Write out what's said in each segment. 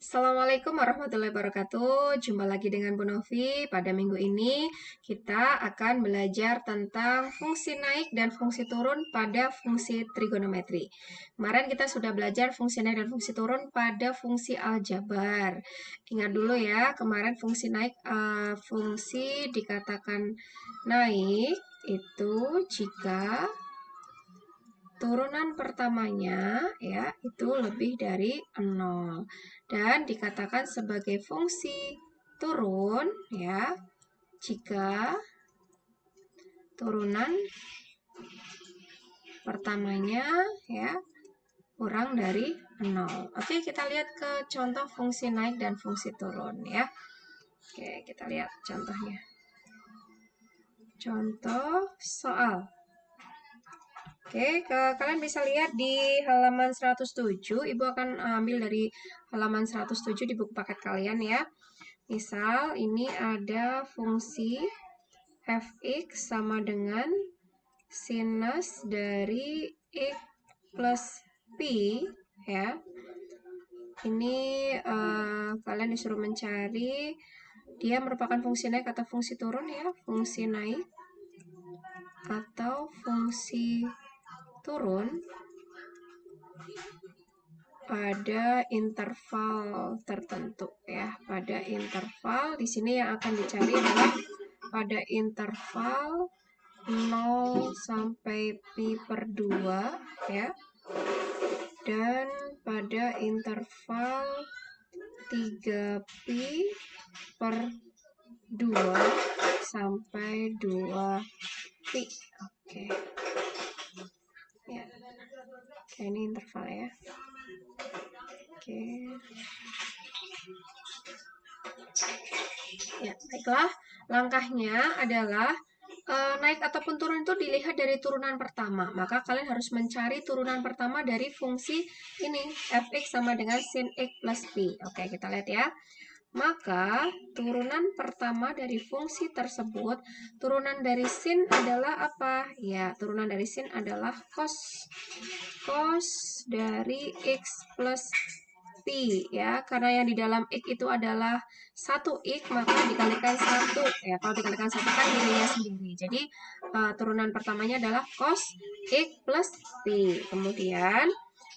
Assalamualaikum warahmatullahi wabarakatuh. Jumpa lagi dengan Bu Novi. Pada minggu ini kita akan belajar tentang fungsi naik dan fungsi turun pada fungsi trigonometri. Kemarin kita sudah belajar fungsi naik dan fungsi turun pada fungsi aljabar. Ingat dulu ya, kemarin fungsi naik fungsi dikatakan naik itu jika turunan pertamanya ya itu lebih dari 0 dan dikatakan sebagai fungsi turun ya jika turunan pertamanya ya kurang dari 0. Oke, kita lihat ke contoh fungsi naik dan fungsi turun ya. Oke, kita lihat contohnya. Contoh soal. Oke, kalian bisa lihat di halaman 107. Ibu akan ambil dari halaman 107 di buku paket kalian ya. Misal ini ada fungsi fx sama dengan sinus dari x plus p ya. Ini kalian disuruh mencari dia merupakan fungsi naik atau fungsi turun ya. Fungsi naik atau fungsi turun pada interval tertentu ya. Pada interval di sini yang akan dicari adalah pada interval 0 sampai pi per 2 ya. Dan pada interval 3pi per 2 sampai 2pi. Oke. Ya. Oke, ini interval ya. Oke. Ya, baiklah. Langkahnya adalah naik ataupun turun itu dilihat dari turunan pertama. Maka kalian harus mencari turunan pertama dari fungsi ini. Fx sama dengan sin x plus p. Oke, kita lihat ya. Maka turunan pertama dari fungsi tersebut, turunan dari sin adalah apa? Ya, turunan dari sin adalah cos. Cos dari x plus P ya, karena yang di dalam X itu adalah 1X, maka dikalikan 1 ya. Kalau dikalikan 1 kan nilainya sendiri. Jadi turunan pertamanya adalah cos X plus P. Kemudian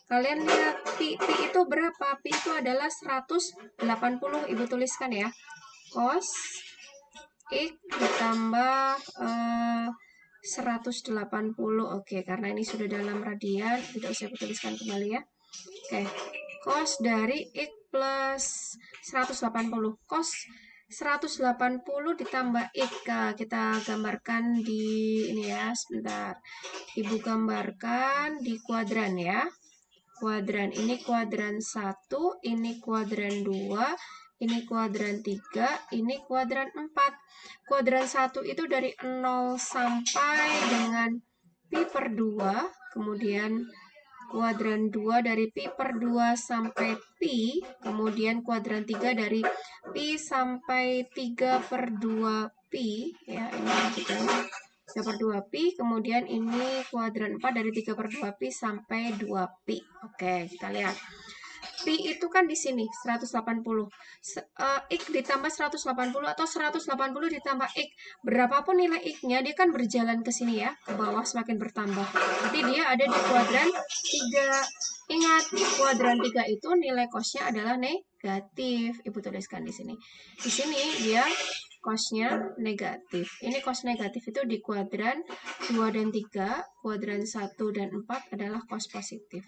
kalian lihat P itu berapa? P itu adalah 180. Ibu tuliskan ya. Cos X ditambah 180. Oke, karena ini sudah dalam radian, tidak usah aku tuliskan kembali ya. Oke, cos dari X plus 180. Cos 180 ditambah X. Kita gambarkan di ini ya, sebentar. Ibu gambarkan di kuadran ya. Kuadran ini kuadran 1, ini kuadran 2, ini kuadran 3, ini kuadran 4. Kuadran 1 itu dari 0 sampai dengan pi per 2, kemudian kuadran 2 dari pi per 2 sampai pi, kemudian kuadran 3 dari pi sampai 3 per 2 pi, ya ini kita 3 per 2 pi, kemudian ini kuadran 4 dari 3 per 2 pi sampai 2 pi. Oke, kita lihat. Pi itu kan di sini 180. X ditambah 180 atau 180 ditambah X. Berapapun nilai X-nya, dia kan berjalan ke sini ya, ke bawah semakin bertambah. Jadi dia ada di kuadran 3. Ingat, di kuadran 3 itu nilai cos-nya adalah negatif. Ibu tuliskan di sini. Di sini dia cos-nya negatif. Ini cos negatif itu di kuadran 2 dan 3, kuadran 1 dan 4 adalah cos positif.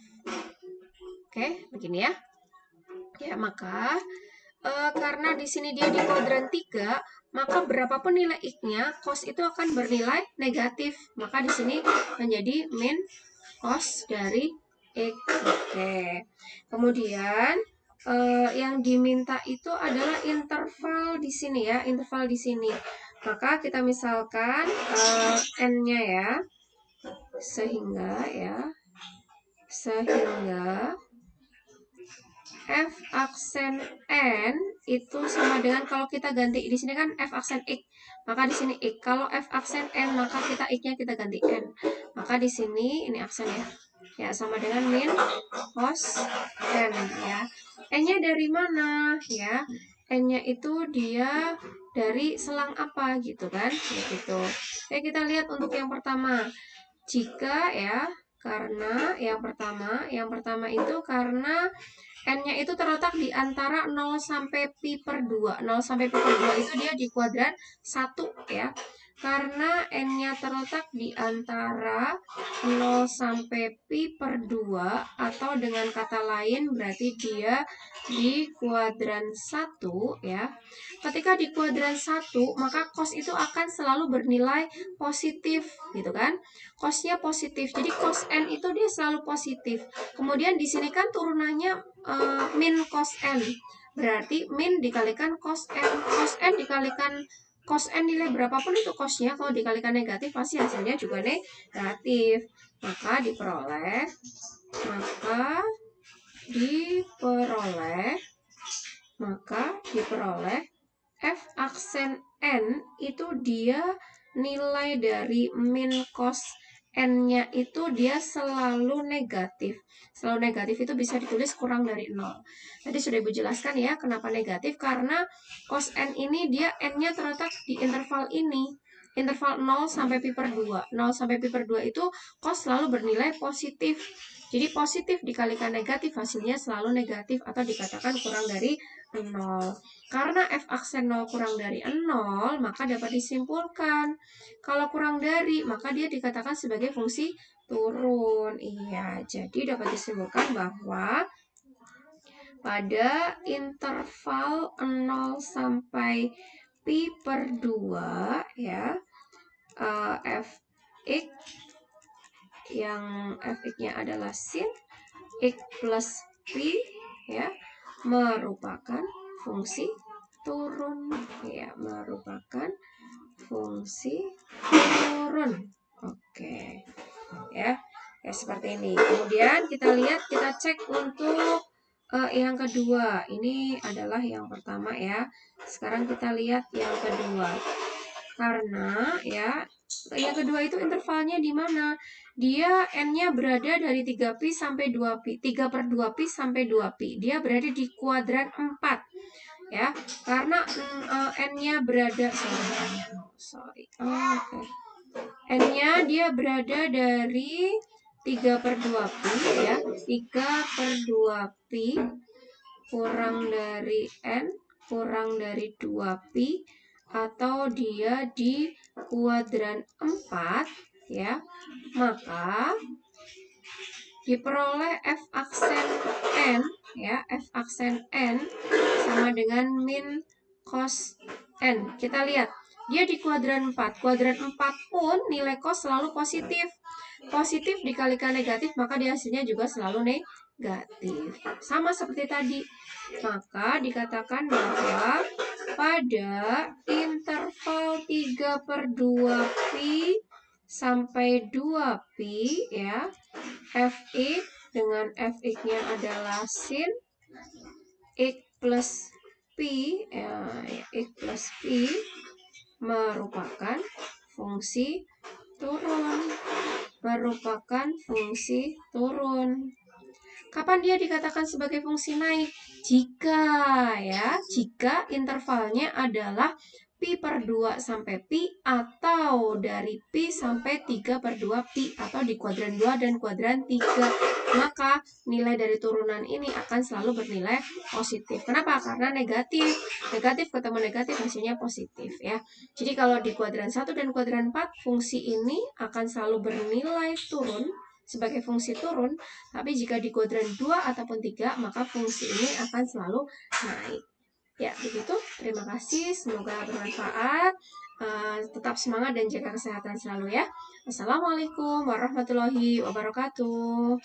Oke, begini ya. Ya, maka karena di sini dia di kuadran 3, maka berapapun nilai X-nya, cos itu akan bernilai negatif. Maka di sini menjadi min cos dari X. Oke. Kemudian yang diminta itu adalah interval di sini ya, interval di sini. Maka kita misalkan n-nya ya. Sehingga F aksen N itu sama dengan kalau kita ganti di sini kan F aksen X, maka di sini X. Kalau F aksen N maka kita X-nya kita ganti N. Maka di sini ini aksen ya. Ya, sama dengan min cos N ya. N-nya dari mana ya? N-nya itu dia dari selang apa gitu kan? Gitu. Oke, kita lihat untuk yang pertama. Jika ya, karena yang pertama itu karena N-nya itu terletak di antara 0 sampai pi per 2. 0 sampai pi per 2 itu dia di kuadran 1 ya. Karena N-nya terletak di antara 0 sampai pi per 2 atau dengan kata lain berarti dia di kuadran 1 ya. Ketika di kuadran 1 maka cos itu akan selalu bernilai positif gitu kan. Cosnya positif. Jadi cos N itu dia selalu positif. Kemudian di sini kan turunannya min cos N. Berarti min dikalikan cos N. Cos N dikalikan cos N nilai berapapun itu cosnya, kalau dikalikan negatif pasti hasilnya juga negatif. Maka diperoleh F aksen N itu dia nilai dari min cos N-nya itu dia selalu negatif. Selalu negatif itu bisa ditulis kurang dari 0. Tadi sudah Ibu jelaskan ya kenapa negatif, karena cos N ini dia N-nya terletak di interval ini. Interval 0 sampai pi per 2. 0 sampai pi per 2 itu cos selalu bernilai positif. Jadi positif dikalikan negatif hasilnya selalu negatif atau dikatakan kurang dari 0. Karena f aksen 0 kurang dari 0, maka dapat disimpulkan kalau kurang dari, maka dia dikatakan sebagai fungsi turun. Iya, jadi dapat disimpulkan bahwa pada interval 0 sampai pi per 2 ya, fx yang fx-nya adalah sin x plus pi ya, merupakan fungsi turun ya, merupakan fungsi turun. Oke. Ya. Ya seperti ini. Kemudian kita lihat, kita cek untuk yang kedua. Ini adalah yang pertama ya. Sekarang kita lihat yang kedua. Karena ya, yang kedua itu intervalnya di mana? Dia N-nya berada dari 3pi sampai 2pi. 3 per 2pi sampai 2pi. Dia berada di kuadran 4. Ya, karena N-nya berada N-nya dia berada dari 3 per 2pi ya. 3 per 2pi kurang dari N kurang dari 2pi, atau dia di kuadran 4 ya, maka diperoleh F aksen N ya, F aksen N sama dengan min cos N. Kita lihat, dia di kuadran 4. Kuadran 4 pun nilai cos selalu positif. Positif dikalikan negatif, maka dia hasilnya juga selalu negatif. Sama seperti tadi. Maka dikatakan bahwa pada interval 3 per 2pi sampai 2pi ya, fx dengan fx-nya adalah sin x plus pi ya, x plus pi merupakan fungsi turun. Kapan dia dikatakan sebagai fungsi naik? Jika intervalnya adalah pi per 2 sampai pi, atau dari pi sampai 3 per 2 pi, atau di kuadran 2 dan kuadran 3. Maka nilai dari turunan ini akan selalu bernilai positif. Kenapa? Karena negatif. Negatif ketemu negatif hasilnya positif ya. Jadi kalau di kuadran 1 dan kuadran 4, fungsi ini akan selalu bernilai turun sebagai fungsi turun, tapi jika di kuadran 2 ataupun 3, maka fungsi ini akan selalu naik. Ya, begitu. Terima kasih. Semoga bermanfaat. Tetap semangat dan jaga kesehatan selalu ya. Assalamualaikum warahmatullahi wabarakatuh.